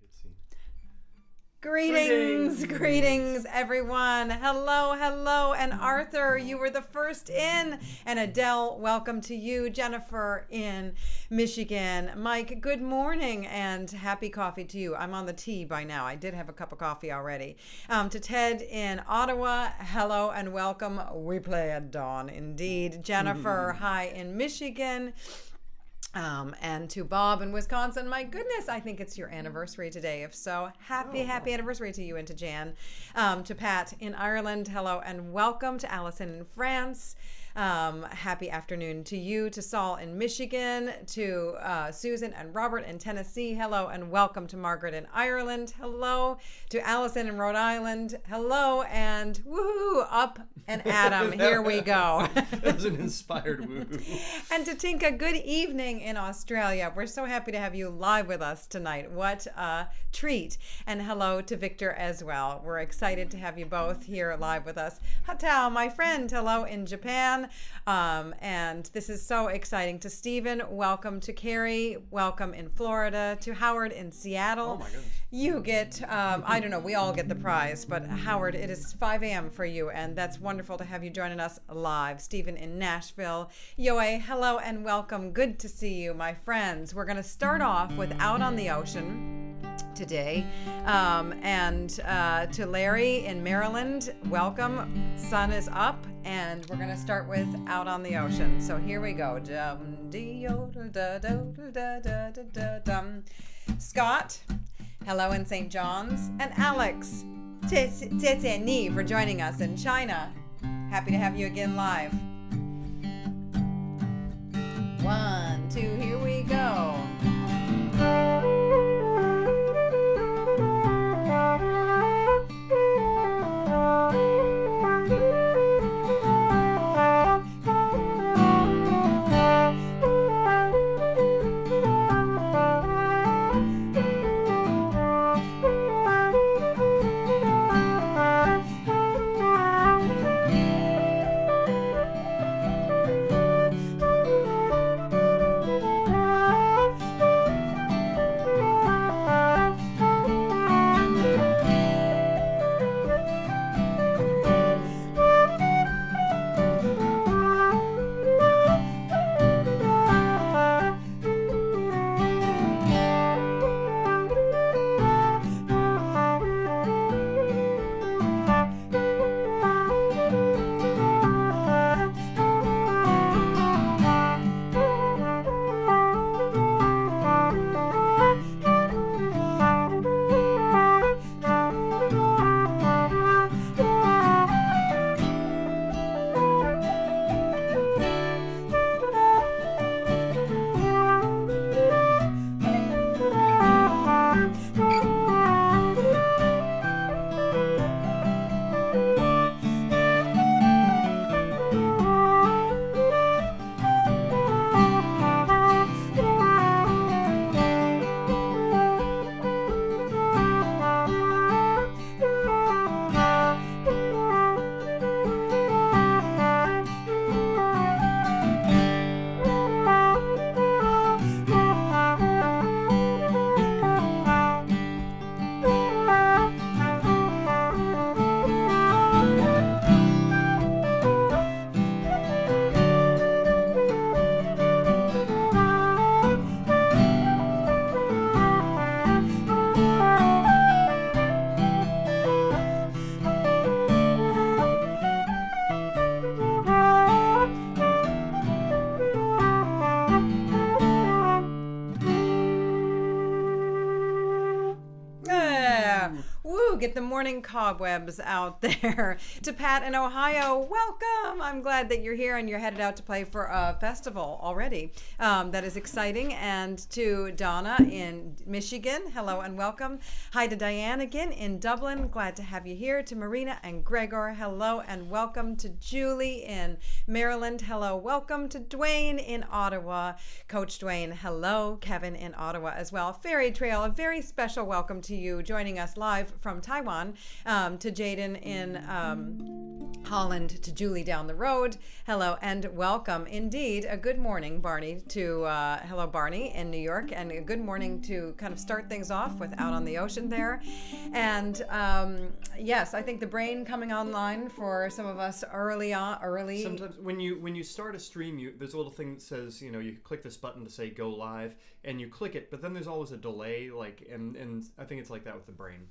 Good scene. Greetings, everyone. Hello. And Arthur, you were the first in. And Adele, welcome to you. Jennifer in Michigan. Mike, good morning and happy coffee to you. I'm on the tea by now. I did have a cup of coffee already. To Ted in Ottawa, hello and welcome. We play at dawn, indeed. Jennifer, hi in Michigan. And to Bob in Wisconsin, my goodness, I think it's your anniversary today. If so, happy anniversary to you and to Jan. To Pat in Ireland, hello and welcome. To Allison in France, happy afternoon to you. To Saul in Michigan, to Susan and Robert in Tennessee, hello and welcome. To Margaret in Ireland, hello. To Allison in Rhode Island, hello, and woohoo, up and Adam, here we go. That was an inspired woohoo. And to Tinka, good evening in Australia. We're so happy to have you live with us tonight. What a treat. And hello to Victor as well. We're excited to have you both here live with us. Hatao, my friend, hello in Japan. And this is so exciting. To Stephen, welcome. To Carrie, welcome in Florida. To Howard in Seattle. Oh my goodness. You get, I don't know, we all get the prize, but Howard, it is 5 a.m. for you, and that's wonderful to have you joining us live. Stephen in Nashville. Yoe, hello and welcome. Good to see you, my friends. We're going to start off with Out on the Ocean today. And to Larry in Maryland, welcome. Sun is up, and we're going to start with Out on the Ocean. So here we go. Scott, hello in St. John's. And Alex, Tete Ni for joining us in China. Happy to have you again live. 1, 2, here we go. Get the morning cobwebs out there. To Pat in Ohio, welcome. I'm glad that you're here and you're headed out to play for a festival already. That is exciting. And to Donna in Michigan, hello and welcome. Hi to Diane again in Dublin. Glad to have you here. To Marina and Gregor, hello and welcome. To Julie in Maryland, hello, welcome. To Dwayne in Ottawa, Coach Dwayne, hello. Kevin in Ottawa as well. Fairy Trail, a very special welcome to you joining us live from Taiwan, to Jaden in Holland, to Julie down the road. Hello and welcome. Indeed, a good morning, Barney, to hello, Barney in New York, and a good morning to kind of start things off with out on the ocean there. And yes, I think the brain coming online for some of us early. Sometimes when you start a stream, there's a little thing that says, you click this button to say go live, and you click it, but then there's always a delay, and I think it's like that with the brain.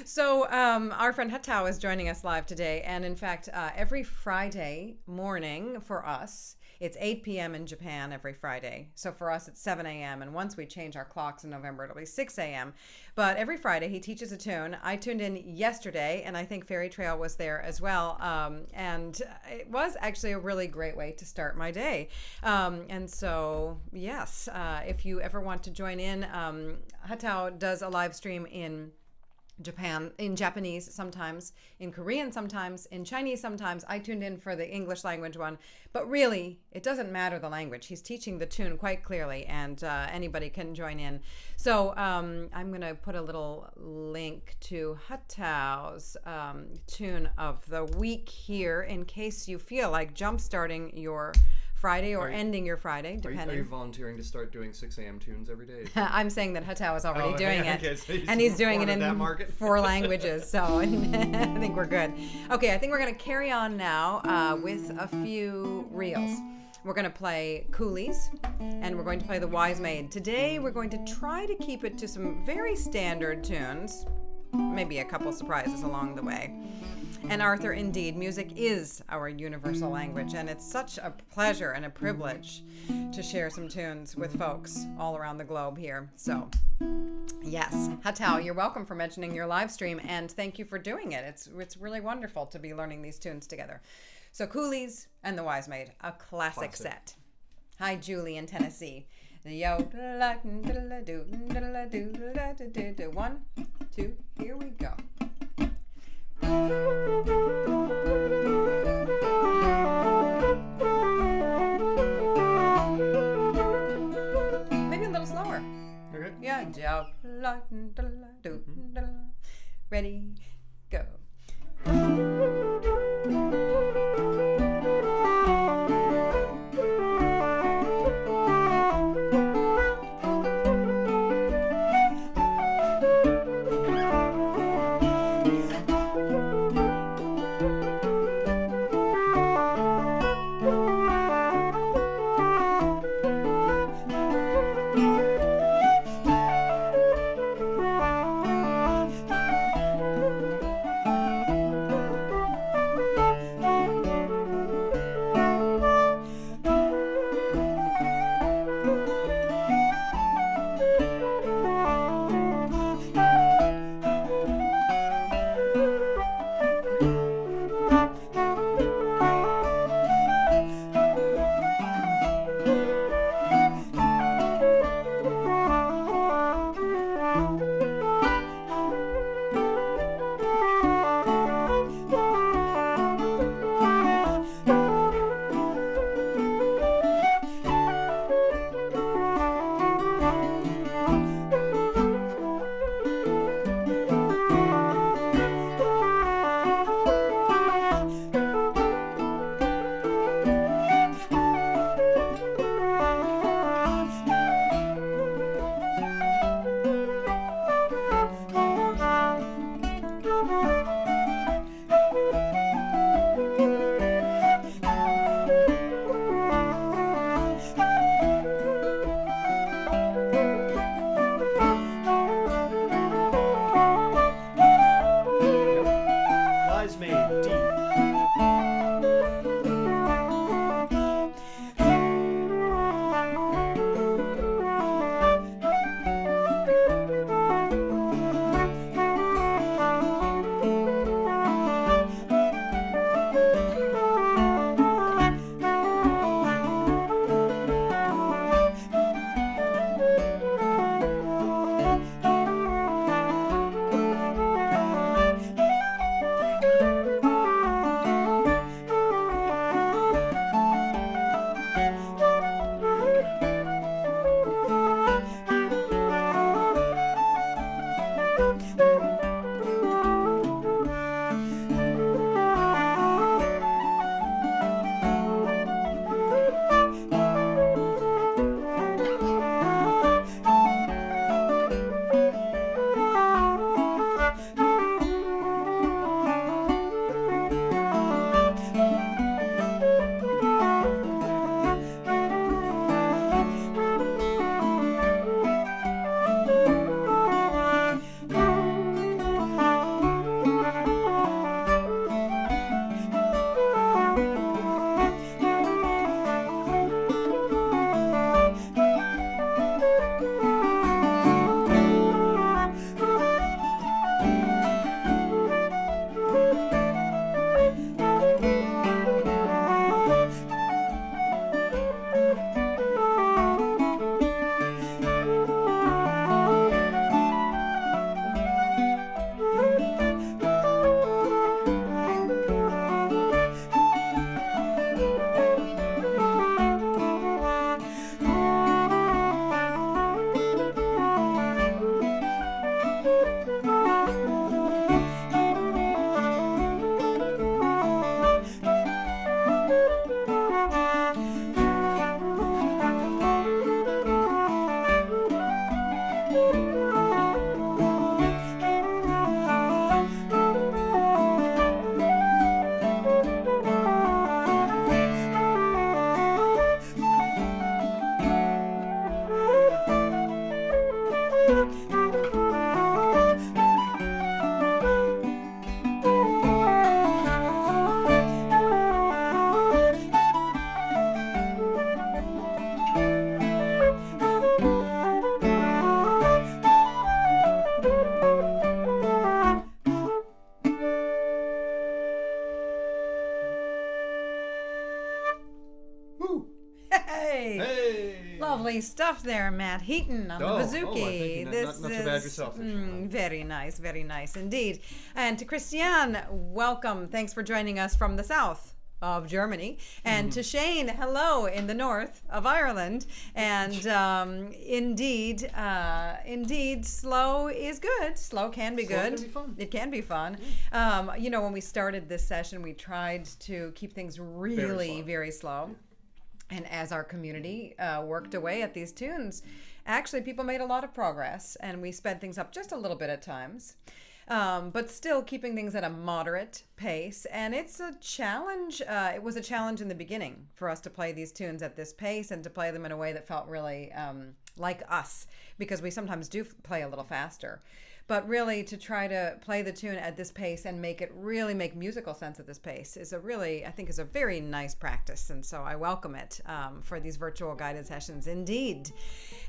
So our friend Hatao is joining us live today, and in fact, every Friday morning for us, it's 8 p.m. in Japan every Friday. So for us, it's 7 a.m. And once we change our clocks in November, it'll be 6 a.m. But every Friday, he teaches a tune. I tuned in yesterday, and I think Fairy Trail was there as well. And it was actually a really great way to start my day. And so, yes, if you ever want to join in, Hatao does a live stream in Japan, in Japanese sometimes, in Korean sometimes, in Chinese sometimes. I tuned in for the English language one, but really it doesn't matter the language. He's teaching the tune quite clearly, and anybody can join in. So I'm going to put a little link to Hatao's tune of the week here in case you feel like jump starting your Friday or ending your Friday, depending. Are you volunteering to start doing 6 a.m. tunes every day? I'm saying that Hatao is already doing it. Okay, so and he's doing it in 4 languages, so I think we're good. Okay, I think we're going to carry on now with a few reels. We're going to play Coolies, and we're going to play The Wise Maid. Today, we're going to try to keep it to some very standard tunes, maybe a couple surprises along the way. And Arthur, indeed, music is our universal language, and it's such a pleasure and a privilege to share some tunes with folks all around the globe here. So, yes, Hatao, you're welcome for mentioning your live stream, and thank you for doing it. It's really wonderful to be learning these tunes together. So, Coolies and The Wise Maid, a classic set. Hi, Julie in Tennessee. 1, 2, here we go. Maybe a little slower. Okay. Yeah. Ready, go. Hey. Hey. Lovely stuff there, Matt Heaton on the bouzouki. Not so bad yourself. Very nice, very nice indeed. And to Christiane, welcome. Thanks for joining us from the south of Germany. And to Shane, hello in the north of Ireland. And indeed, slow is good. Slow can be good. Can be fun. It can be fun. You know, when we started this session, we tried to keep things really, very slow. And as our community worked away at these tunes, actually people made a lot of progress, and we sped things up just a little bit at times, but still keeping things at a moderate pace. And it's a challenge. It was a challenge in the beginning for us to play these tunes at this pace and to play them in a way that felt really like us, because we sometimes do play a little faster. But really, to try to play the tune at this pace and make it really make musical sense at this pace is I think is a very nice practice. And so I welcome it for these virtual guided sessions indeed.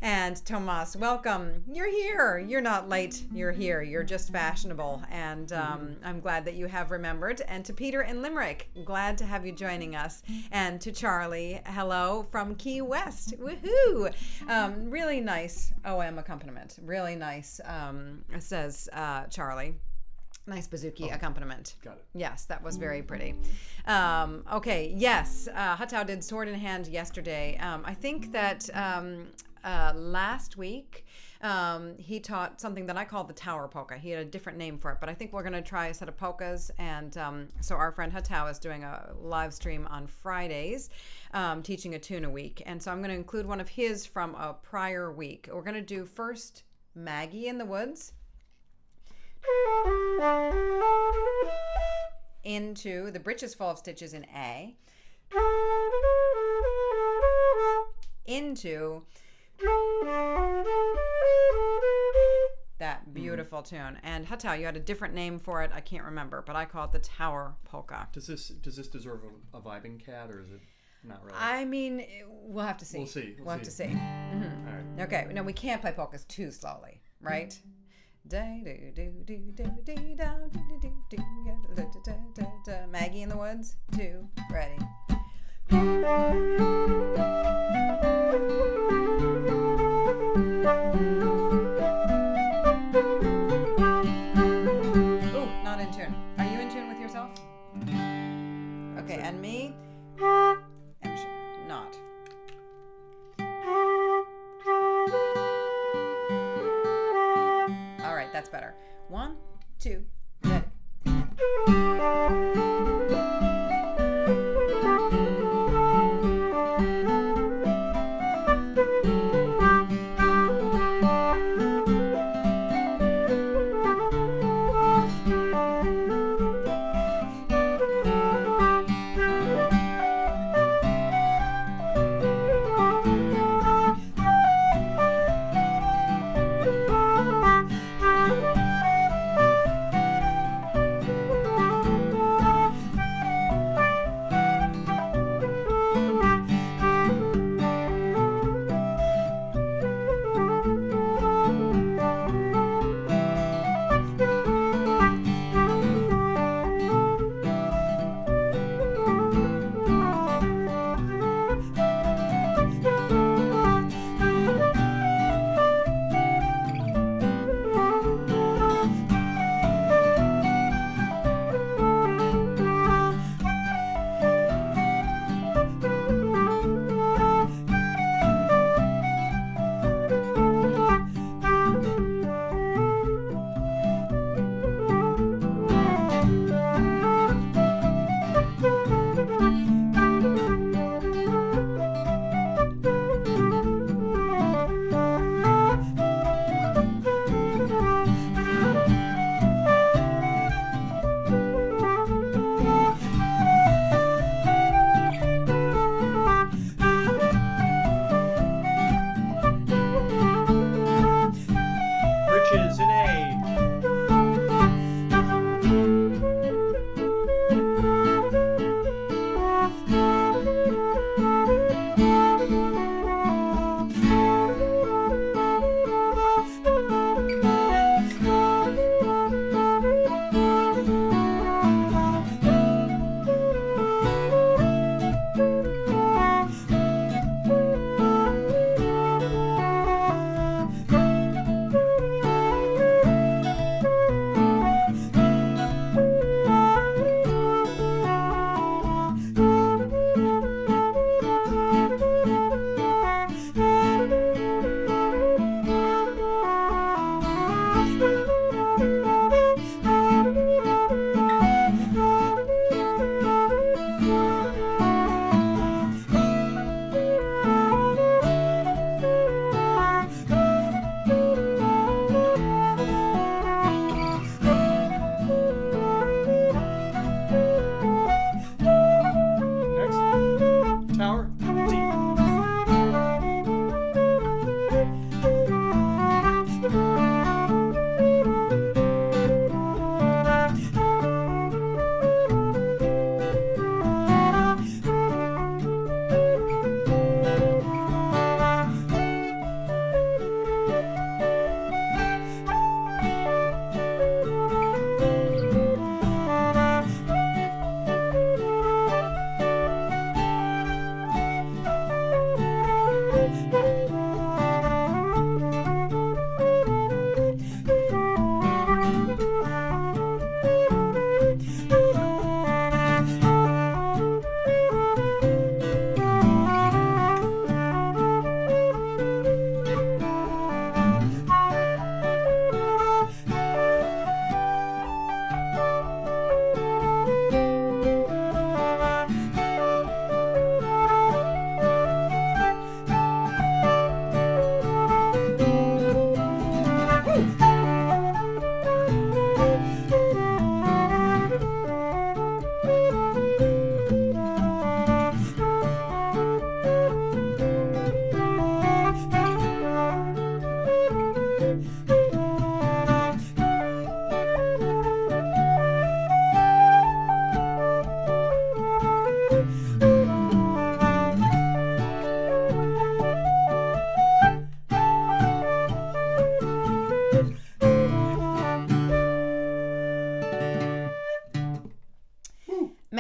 And Tomas, welcome. You're here. You're not late. You're here. You're just fashionable. And I'm glad that you have remembered. And to Peter in Limerick, glad to have you joining us. And to Charlie, hello from Key West. Woohoo! Really nice OM accompaniment. Really nice. Says Charlie. Nice bouzouki accompaniment. Got it. Yes, that was very pretty. Okay, yes, Hatau did Sword in Hand yesterday. I think that last week he taught something that I call the Tower Polka. He had a different name for it, but I think we're going to try a set of polkas. And so our friend Hatau is doing a live stream on Fridays, teaching a tune a week. And so I'm going to include one of his from a prior week. We're going to do first Maggie in the Woods, into the breeches full of stitches in A, into that beautiful tune. And Hatau, you had a different name for it. I can't remember, but I call it the Tower Polka. Does this deserve a vibing cat, or is it not really? I mean, we'll have to see. We'll see. We'll have to see. Mm-hmm. All right. Okay. No, we can't play polkas too slowly, right? Maggie in the Woods, 2, ready. Oh, not in tune. Are you in tune with yourself? Okay, and me? Not. All right, that's better. 1, 2, ready.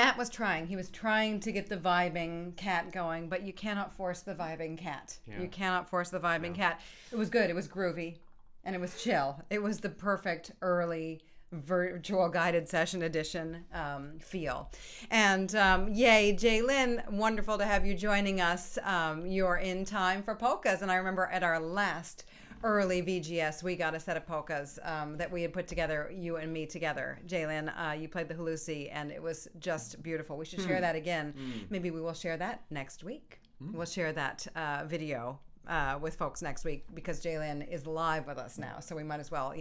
Matt was trying. He was trying to get the vibing cat going, but you cannot force the vibing cat. Yeah. You cannot force the vibing cat. It was good. It was groovy, and it was chill. It was the perfect early virtual guided session edition feel. And yay, Jaylyn, wonderful to have you joining us. You're in time for polkas, and I remember at our last early VGS, we got a set of polkas that we had put together, you and me together. Jaylyn, you played the Halusi, and it was just beautiful. We should share that again. Maybe we will share that next week. We'll share that video with folks next week, because Jaylyn is live with us now, so we might as well,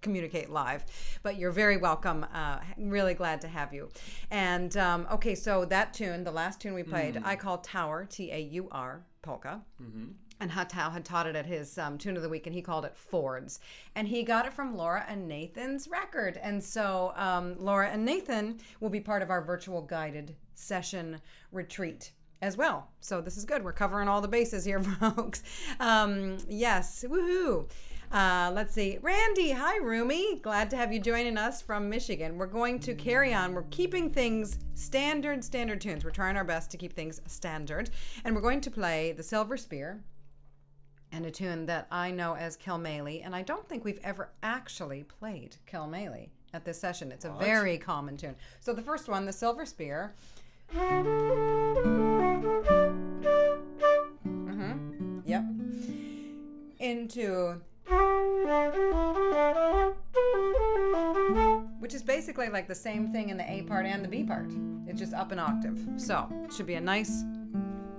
communicate live. But you're very welcome. Really glad to have you. And okay, so that tune, the last tune we played, I call Taur, T-A-U-R, polka. And Hatal had taught it at his Tune of the Week, and he called it Fords. And he got it from Laura and Nathan's record. And so Laura and Nathan will be part of our virtual guided session retreat as well. So this is good. We're covering all the bases here, folks. Yes, woohoo. Let's see. Randy, hi, Rumi. Glad to have you joining us from Michigan. We're going to carry on. We're keeping things standard tunes. We're trying our best to keep things standard. And we're going to play the Silver Spear, and a tune that I know as Kilmaley, and I don't think we've ever actually played Kilmaley at this session. It's a very common tune. So the first one, the Silver Spear. Yep. Into, which is basically like the same thing in the A part and the B part. It's just up an octave. So it should be a nice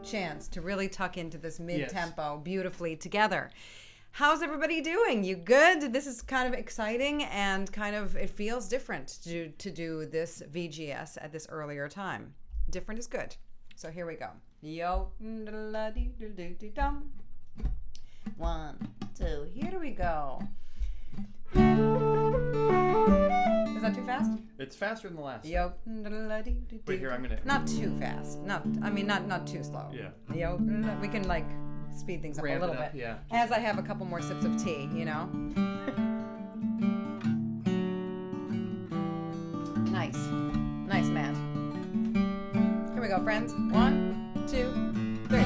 chance to really tuck into this mid-tempo beautifully together. How's everybody doing? You good? This is kind of exciting, and kind of it feels different to do this VGS at this earlier time. Different is good. So here we go. Yo, 1, 2. Here we go. Is that too fast? It's faster than the last. Yo. Wait, here, I'm gonna. Not too fast. Not too slow. Yeah. Yo. We can like speed things up a little bit. Yeah. As I have a couple more sips of tea, Nice. Nice, Matt. Here we go, friends. 1, 2, 3.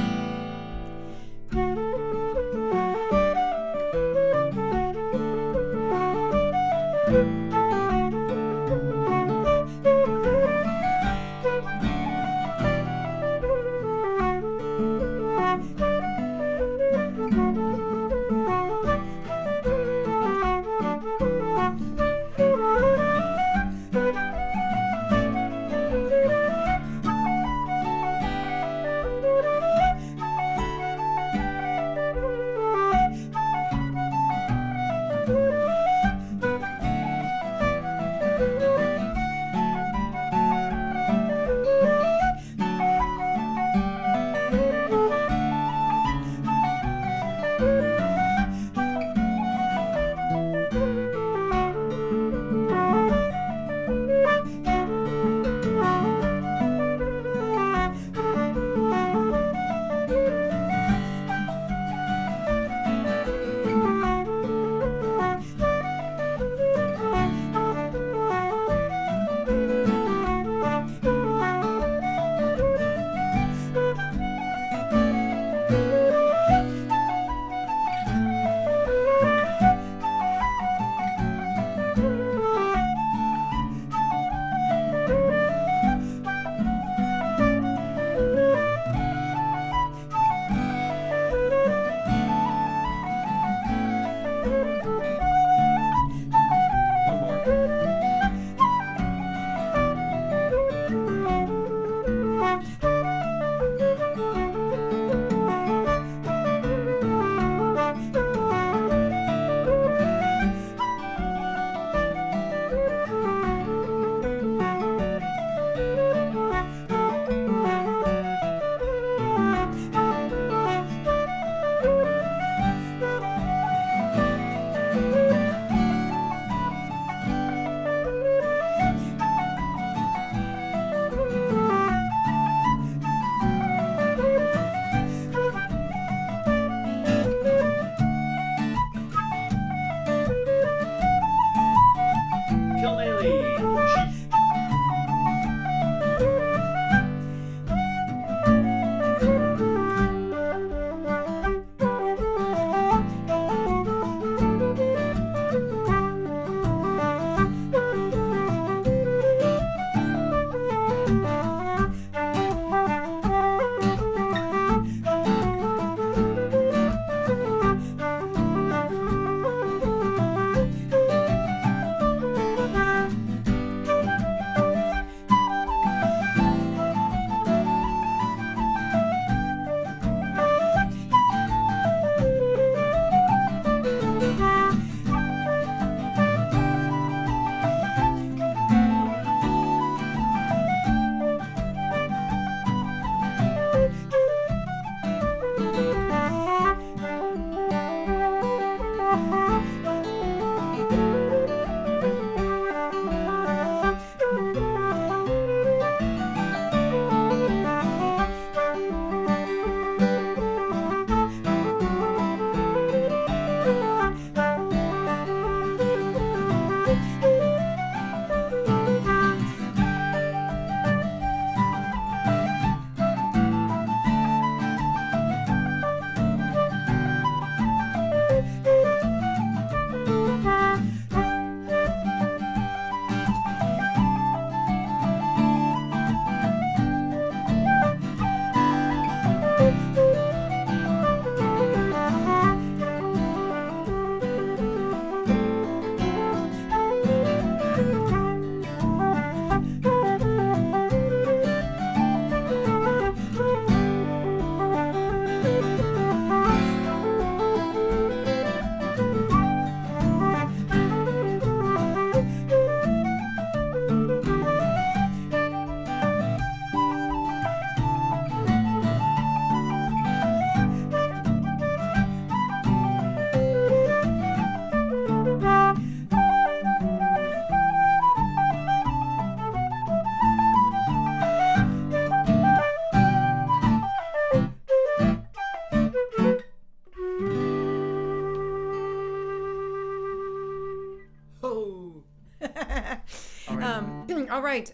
All right.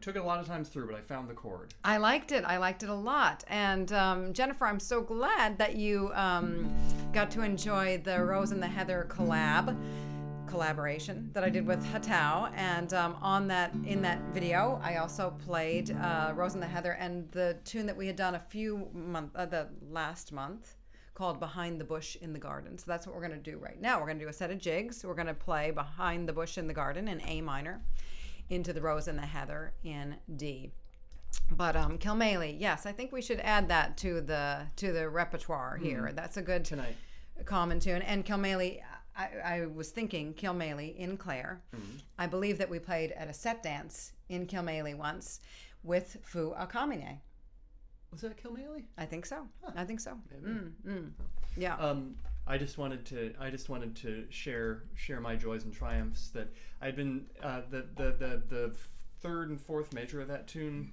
Took it a lot of times through, but I found the chord. I liked it. I liked it a lot. And Jennifer, I'm so glad that you got to enjoy the Rose and the Heather collaboration that I did with Hatau. And in that video, I also played Rose and the Heather and the tune that we had done the last month, called Behind the Bush in the Garden. So that's what we're going to do right now. We're going to do a set of jigs. We're going to play Behind the Bush in the Garden in A minor into the Rose and the Heather in D. But Kilmaley, yes, I think we should add that to the repertoire here. That's a good Tonight. common tune. And Kilmaley, I was thinking Kilmaley in Clare. I believe that we played at a set dance in Kilmaley once with Fu Akamine. Was that Kilmaley? I think so. Huh. I think so. Maybe. Yeah. I just wanted to share my joys and triumphs that I'd been the third and fourth measure of that tune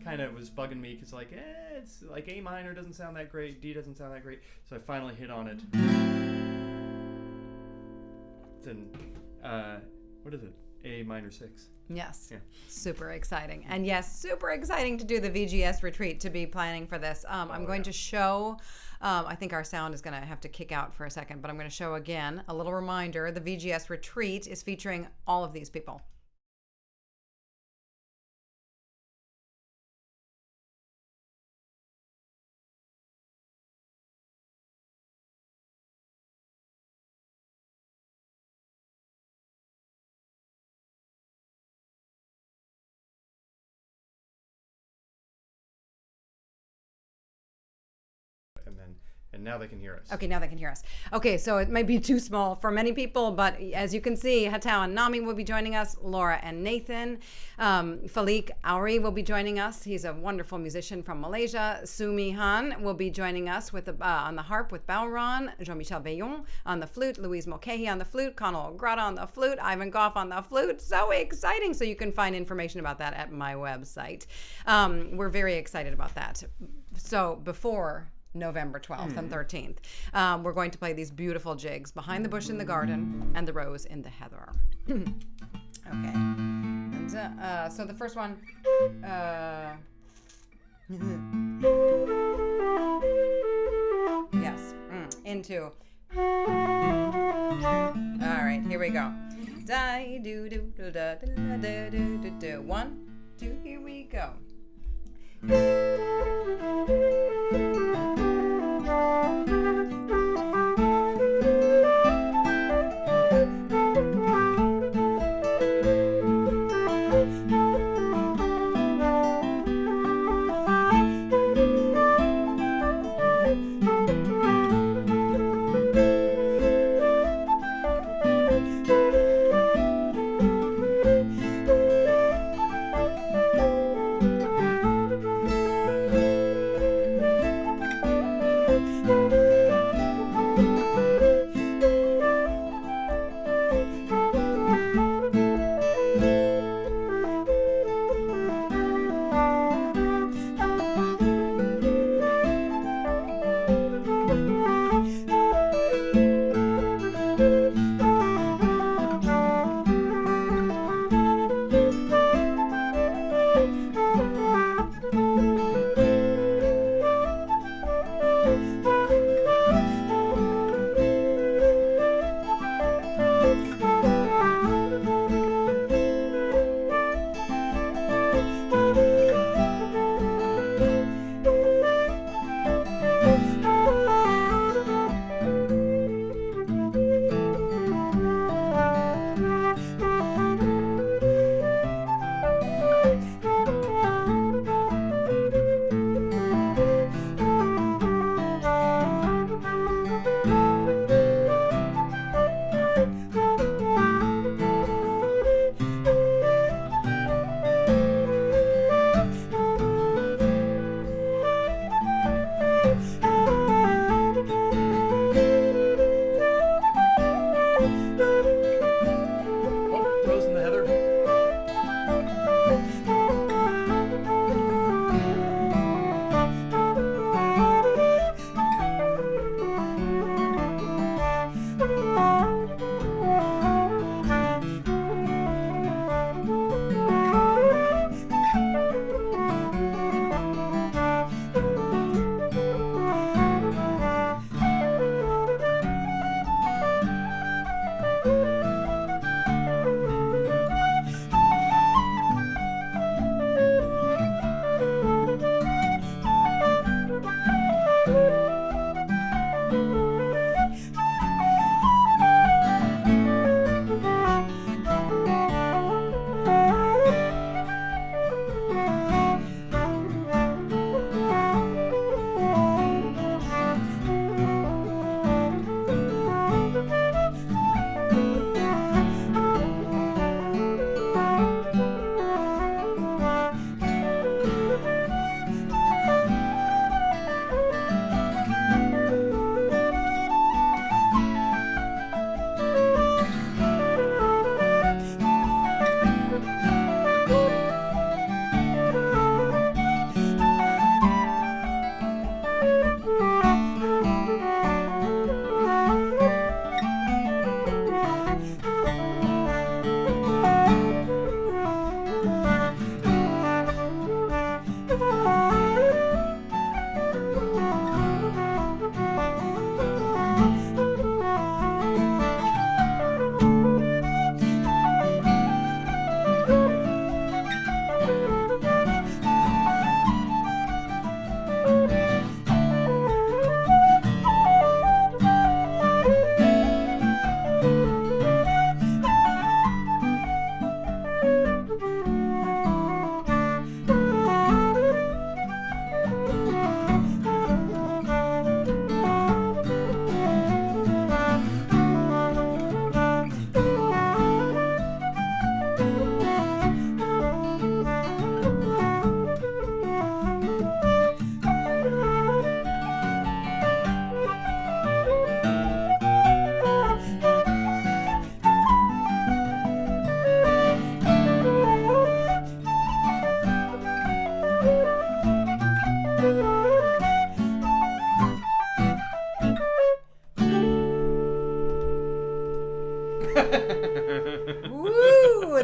kind of was bugging me because it's like A minor doesn't sound that great, D doesn't sound that great, so I finally hit on it. It's in what is it? A minor 6. Yes. Yeah. Super exciting. And yes, super exciting to do the VGS retreat, to be planning for this. I'm going to show, I think our sound is going to have to kick out for a second, but I'm going to show again a little reminder. The VGS retreat is featuring all of these people. And now they can hear us. Okay, now they can hear us. Okay, so it might be too small for many people, but as you can see, Hatau and Nami will be joining us, Laura and Nathan. Falik Auri will be joining us. He's a wonderful musician from Malaysia. Sumi Han will be joining us with on the harp with Bauron, Jean-Michel Bayon on the flute, Louise Mulcahy on the flute, Connell Grata on the flute, Ivan Goff on the flute. So exciting. So you can find information about that at my website. We're very excited about that. So before November 12th and 13th. We're going to play these beautiful jigs, Behind the Bush in the Garden and the Rose in the Heather. Okay. And so the first one, yes, into. All right, here we go. Die do do do da da da do do do. 1, 2, here we go.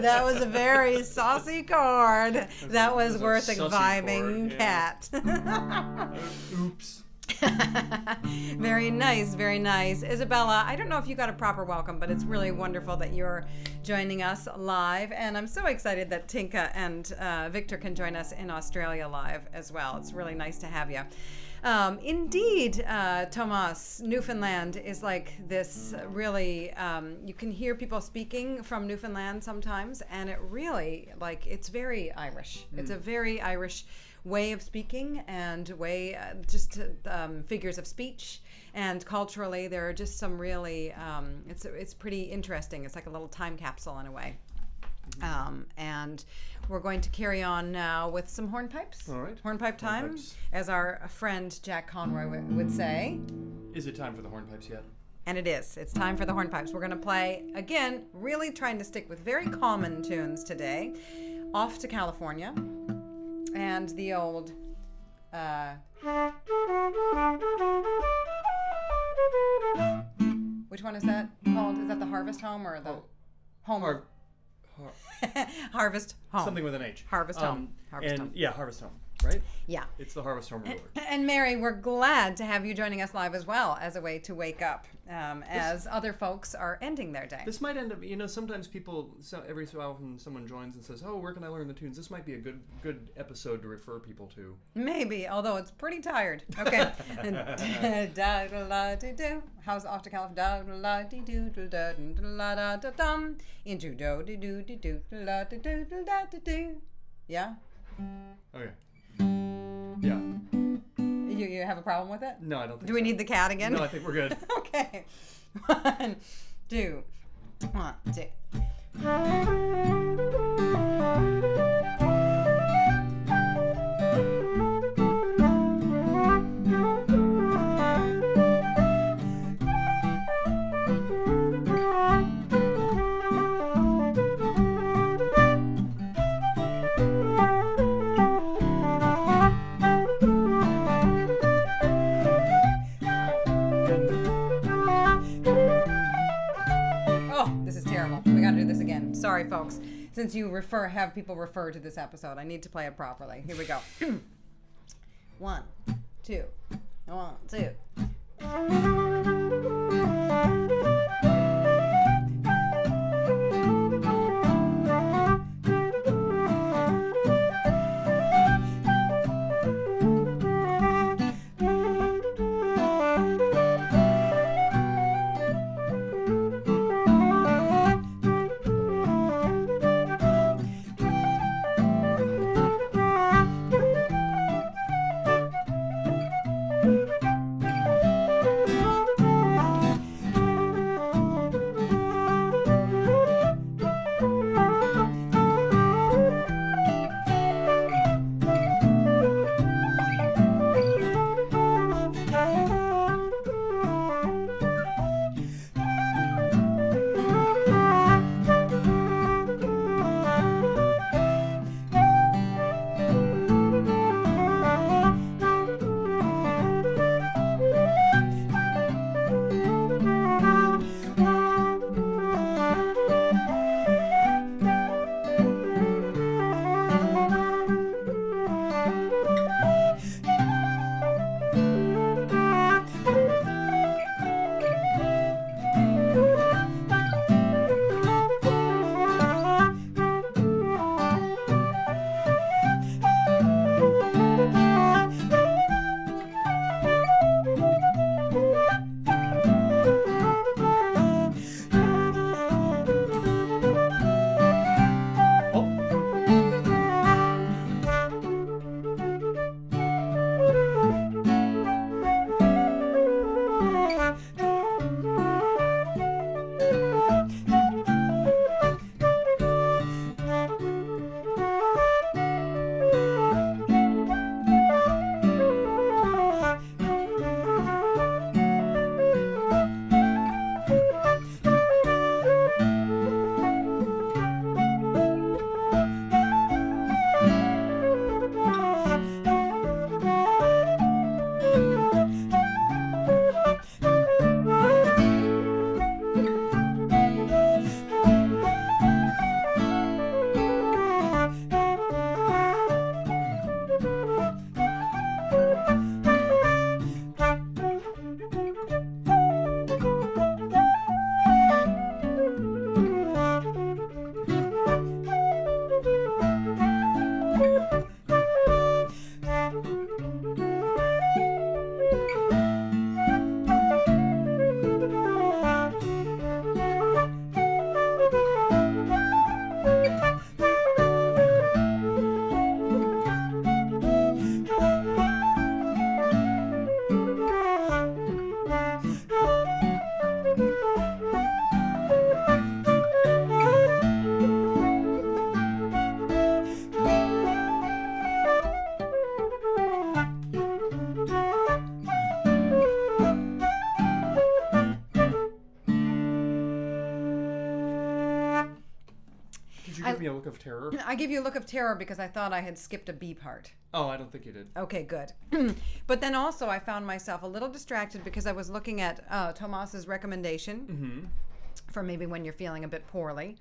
that was a very saucy chord. That was worth a sussy vibing chord, yeah. cat. Oops. Very nice, very nice. Isabella, I don't know if you got a proper welcome, but it's really wonderful that you're joining us live. And I'm so excited that Tinka and Victor can join us in Australia live as well. It's really nice to have you. Indeed, Thomas, Newfoundland is like this really, you can hear people speaking from Newfoundland sometimes, and it really, like, it's very Irish. It's a very Irish way of speaking and way, figures of speech. And culturally, there are just some really, it's pretty interesting. It's like a little time capsule in a way. And we're going to carry on now with some hornpipes. All right. Hornpipe time, Hornpipes. as our friend Jack Conroy would say. Is it time for the hornpipes yet? And it is. It's time for the hornpipes. We're going to play, again, really trying to stick with very common tunes today. Off to California. And the old... which one is that called? Is that the Harvest Home or the Home? Harvest Home. Something with an H. Harvest Home. Harvest Home. Yeah, Harvest Home, right? Yeah. It's the Harvest Home ruler. And Mary, we're glad to have you joining us live as well as a way to wake up as other folks are ending their day. This might end up, sometimes people, every so often someone joins and says, oh, where can I learn the tunes? This might be a good episode to refer people to. Maybe, although it's pretty tired. Okay. Da-da-la-dee-doo. How's Off to California? Da-da-la-dee-doo-da-da-da-da-dum. Into do-dee-doo-dee-doo-da-da-doo-da-da-doo. Yeah? Okay. Yeah. You have a problem with it? No, I don't think Do we so. need the cat again? No, I think we're good. Okay. 1, 2. 1, 2. Sorry, folks. Since you have people refer to this episode, I need to play it properly. Here we go. 1, 2. 1, 2. me a look of terror. I give you a look of terror because I thought I had skipped a B part. Oh, I don't think you did. Okay, good. But then also I found myself a little distracted because I was looking at Tomas's recommendation for maybe when you're feeling a bit poorly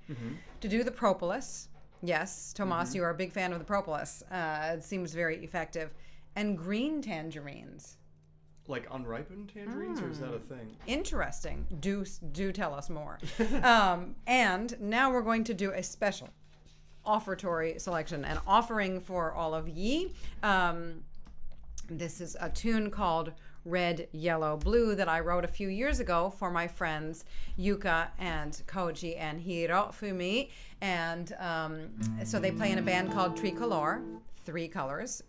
to do the propolis. Yes, Tomas, you are a big fan of the propolis. It seems very effective. And green tangerines. Like unripened tangerines, or is that a thing? Interesting. Do tell us more. And now we're going to do a special offertory selection, an offering for all of ye. This is a tune called Red, Yellow, Blue that I wrote a few years ago for my friends Yuka and Koji and Hirofumi. And so they play in a band called Tricolor, 3 colors,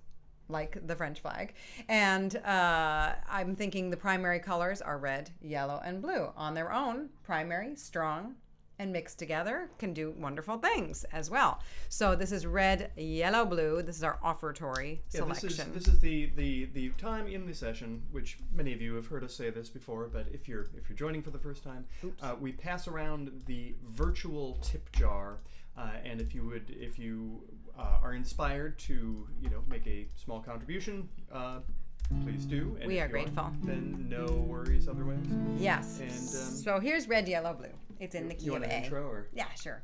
like the French flag. And I'm thinking the primary colors are red, yellow, and blue. On their own, primary, strong, and mixed together can do wonderful things as well. So this is red, yellow, blue. This is our offertory selection. This is the time in the session, which many of you have heard us say this before, but if you're joining for the first time, we pass around the virtual tip jar, and if you are inspired to make a small contribution, please do. And we are grateful. Then no worries otherwise. Yes. And so here's red, yellow, blue. It's in the key you of want A. an intro or? Yeah, sure.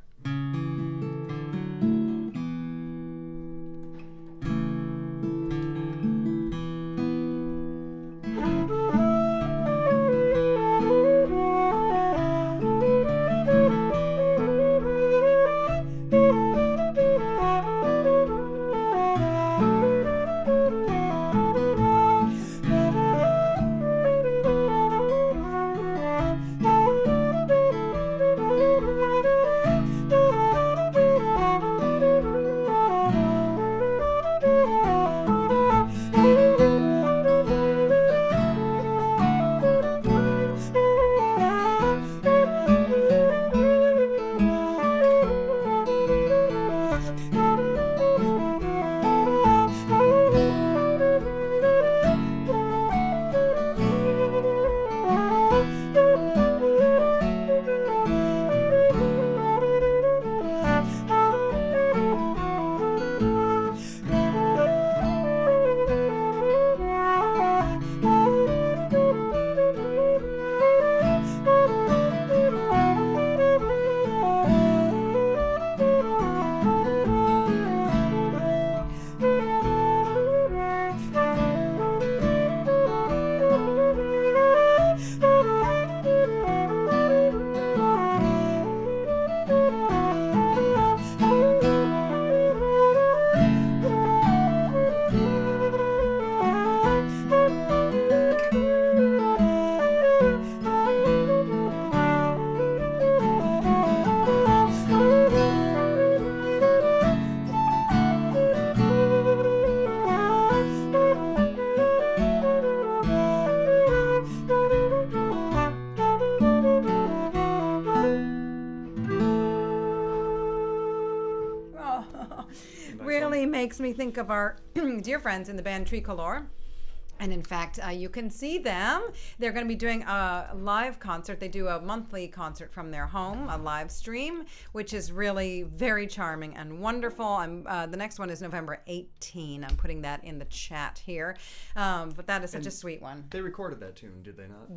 Really makes me think of our dear friends in the band Tricolor. And in fact, you can see them. They're going to be doing a live concert. They do a monthly concert from their home, a live stream, which is really very charming and wonderful. The next one is November 18. I'm putting that in the chat here. But that is such a sweet one. They recorded that tune, did they not?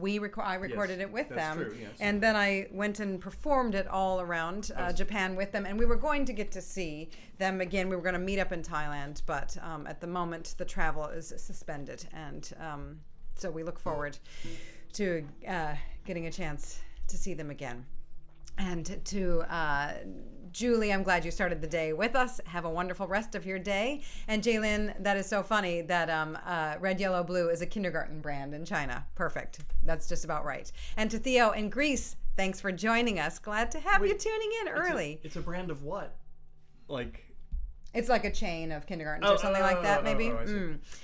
I recorded it with them. That's true, yes. And then I went and performed it all around Japan with them. And we were going to get to see them again. We were going to meet up in Thailand. But at the moment, the travel is suspended. And so we look forward to getting a chance to see them again. And to Julie, I'm glad you started the day with us. Have a wonderful rest of your day. And Jaylin, that is so funny that Red, Yellow, Blue is a kindergarten brand in China. Perfect. That's just about right. And to Theo in Greece, thanks for joining us. Glad to have you tuning in early. It's a brand of what? Like... It's like a chain of kindergartens or something like that, maybe.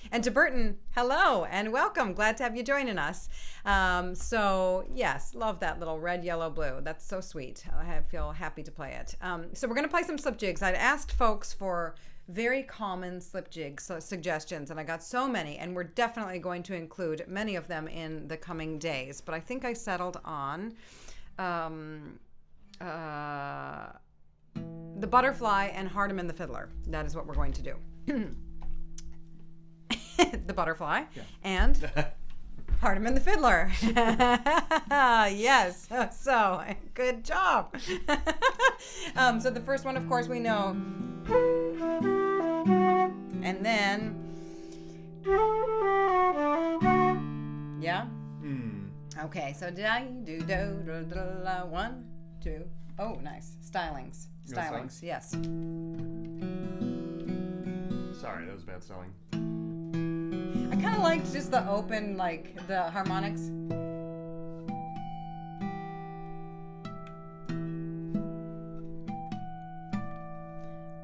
And to Burton, hello and welcome. Glad to have you joining us. So, yes, love that little red, yellow, blue. That's so sweet. I feel happy to play it. So we're going to play some slip jigs. I'd asked folks for very common slip jig suggestions, and I got so many, and we're definitely going to include many of them in the coming days. But I think I settled on the butterfly and Hardeman the fiddler. That is what we're going to do. The butterfly and Hardeman the fiddler. Yes. So good job. So the first one, of course, we know. And then, yeah. Okay. So do do do 1, 2. Oh, nice. Stylings. Yes. Sorry, that was bad spelling. I kind of liked just the open, like the harmonics.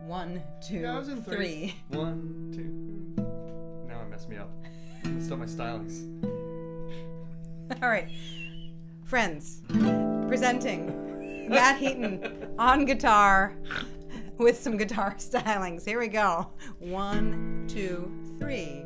One, two, Yeah, I was in 3. 1, 2. Now it messed me up. Messed up my stylings. All right, friends, presenting Matt Heaton on guitar with some guitar stylings. Here we go. 1, 2, 3.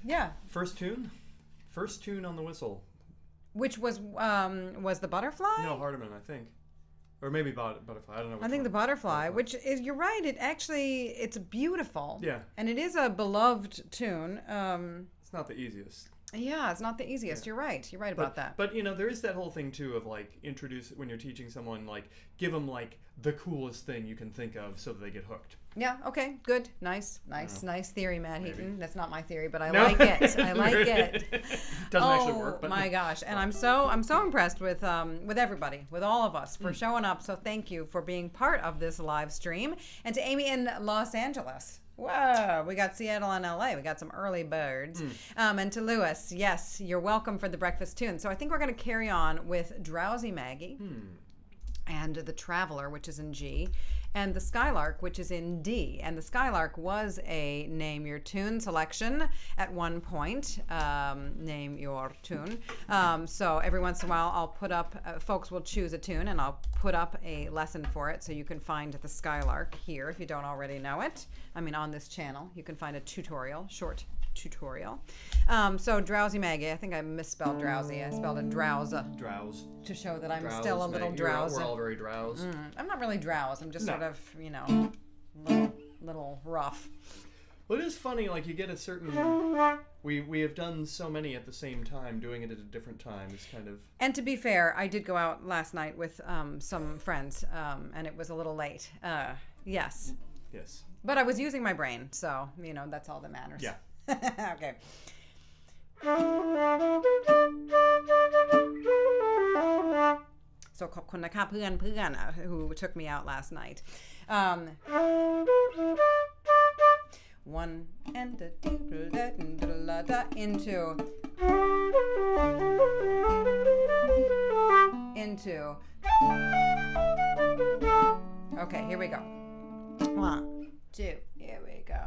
Yeah. First tune on the whistle. Which was the butterfly? No, Hardiman, I think. Or maybe butterfly. I don't know. I think the butterfly, which is, you're right. It's beautiful. Yeah. And it is a beloved tune. It's not the easiest. Yeah, it's not the easiest. Yeah. You're right. You're right about that. But there is that whole thing too of like when you're teaching someone, like give them like the coolest thing you can think of so that they get hooked. Yeah. Okay. Good. Nice theory, Matt Heaton. That's not my theory, but I like it. I like it. Doesn't actually work. But my gosh! And I'm so impressed with everybody, with all of us for showing up. So thank you for being part of this live stream, and to Amy in Los Angeles. Whoa, we got Seattle and LA. We got some early birds. And to Lewis, yes, you're welcome for the breakfast tune. So I think we're going to carry on with Drowsy Maggie and The Traveler, which is in G, and The Skylark, which is in D. And The Skylark was a Name Your Tune selection at one point. Name Your Tune. So every once in a while, I'll put up, folks will choose a tune, and I'll put up a lesson for it. So you can find The Skylark here if you don't already know it. On this channel, you can find a short tutorial. So Drowsy Maggie, I think I misspelled drowsy. I spelled it drowse. Drowse. To show that I'm still a little drowsy. We're all very drowse. I'm not really drowse. I'm just sort of, little rough. Well, it is funny, like you get a certain... We have done so many at the same time, doing it at a different time. It's kind of... And to be fair, I did go out last night with some friends, and it was a little late. Yes. Yes. But I was using my brain, so, that's all that matters. Yeah. Okay. So ขอบคุณนะคะเพื่อนwho took me out last night. One and into. Okay, here we go. 1, 2, here we go.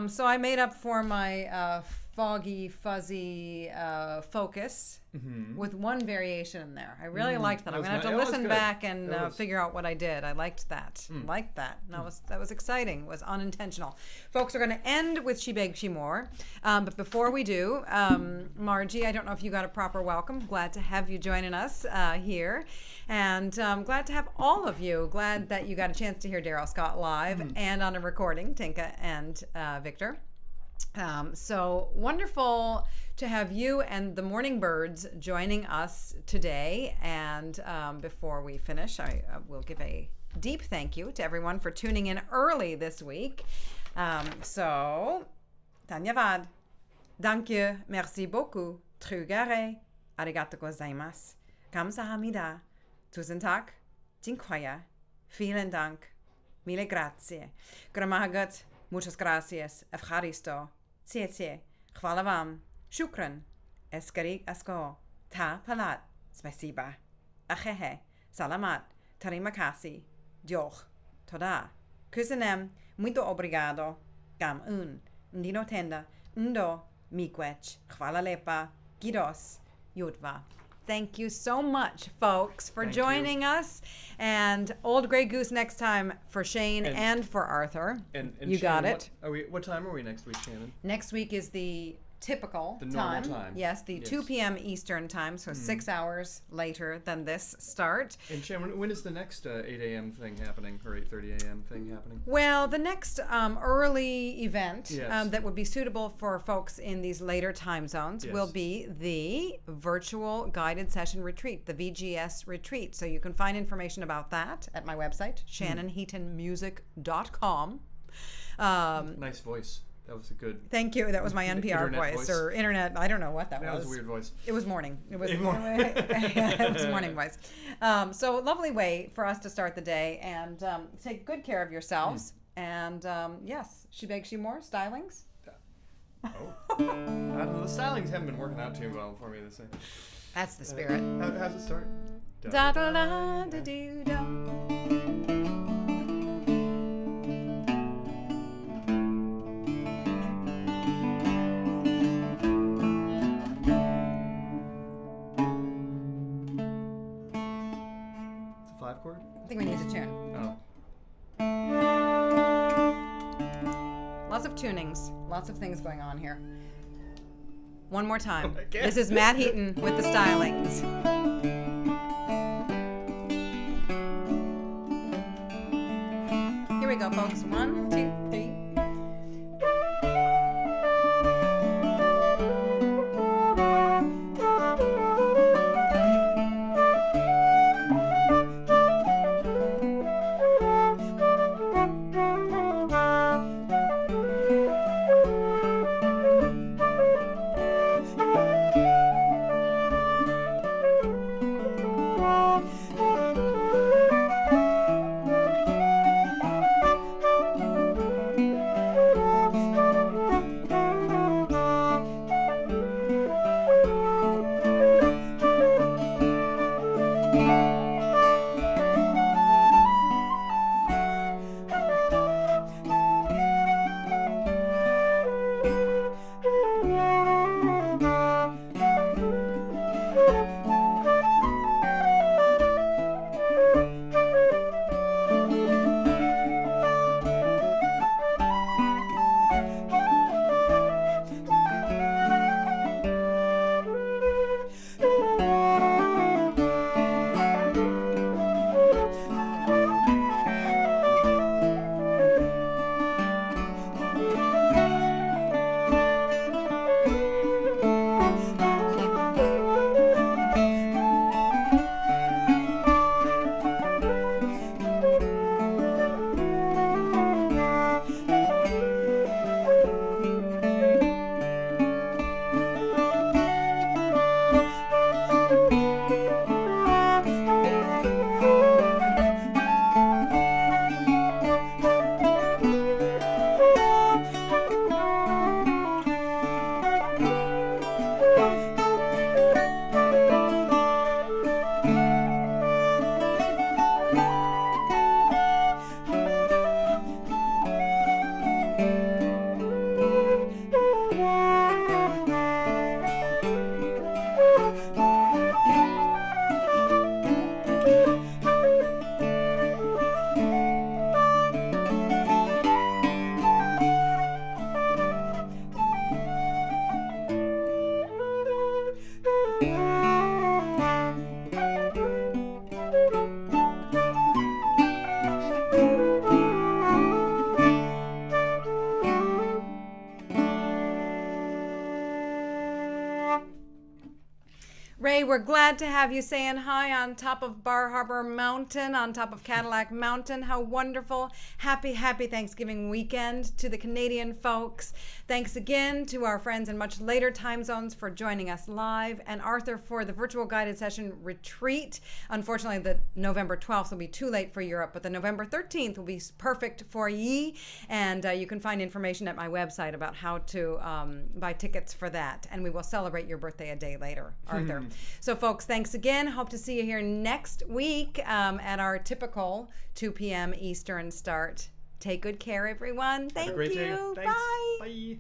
So I made up for my foggy, fuzzy focus with one variation in there. I really liked that. I'm going to have to listen back and figure out what I did. I liked that. Liked that. That was exciting. It was unintentional. Folks, we're going to end with She Begged, She More. But before we do, Margie, I don't know if you got a proper welcome. Glad to have you joining us here. And glad to have all of you. Glad that you got a chance to hear Daryl Scott live and on a recording, Tinka and Victor. So wonderful to have you and the Morning Birds joining us today. And before we finish, I will give a deep thank you to everyone for tuning in early this week. So, Dhanyavad. Danke, merci beaucoup, trugare, arigato gozaimasu, kamsahamnida, tusen tak, dziękuję, vielen dank, mille grazie, gramahagat, muchas gracias, evcharisto, tsietse, chwala vam, shukran, eskarik asko, ta palat, spasiba, achehe, salamat, terima kasih, diolch, toda, kusanem, muito obrigado, gam ndino tenda, ndo, miigwech, chwala lepa, gidos, yudva. Thank you so much, folks, for joining us. And Old Grey Goose next time for Shane and for Arthur. And you Shannon, got it. What time are we next week, Shannon? Next week is the typical The normal time. Yes, the 2 p.m. Eastern time, so 6 hours later than this start. And Shannon, when is the next 8 a.m. thing happening, or 8:30 a.m. thing happening? Well, the next early event Yes. that would be suitable for folks in these later time zones will be the virtual guided session retreat, the VGS retreat. So you can find information about that at my website, shannonheatonmusic.com. Nice voice. That was a good. Thank you. That was my NPR voice or internet. I don't know what that was. That was a weird voice. It was morning. It was morning. It was morning voice. So lovely way for us to start the day, and take good care of yourselves. And yes, She Begs, She More stylings. I don't know. The stylings haven't been working out too well for me this day. That's the spirit. How's it start? Da da da da do da. Chord? I think we need to tune. Oh. Lots of tunings, lots of things going on here. One more time. Again. This is Matt Heaton with the stylings. Here we go, folks. 1, 2, 3. Ray, we're glad to have you saying hi on top of Bar Harbor Mountain, on top of Cadillac Mountain. How wonderful. Happy Thanksgiving weekend to the Canadian folks. Thanks again to our friends in much later time zones for joining us live, and Arthur for the virtual guided session retreat. Unfortunately, the November 12th will be too late for Europe, but the November 13th will be perfect for ye. And you can find information at my website about how to buy tickets for that. And we will celebrate your birthday a day later, Arthur. So, folks, thanks again. Hope to see you here next week at our typical 2 p.m. Eastern start. Take good care, everyone. Thank Have a great you. day. Thanks. Bye. Bye.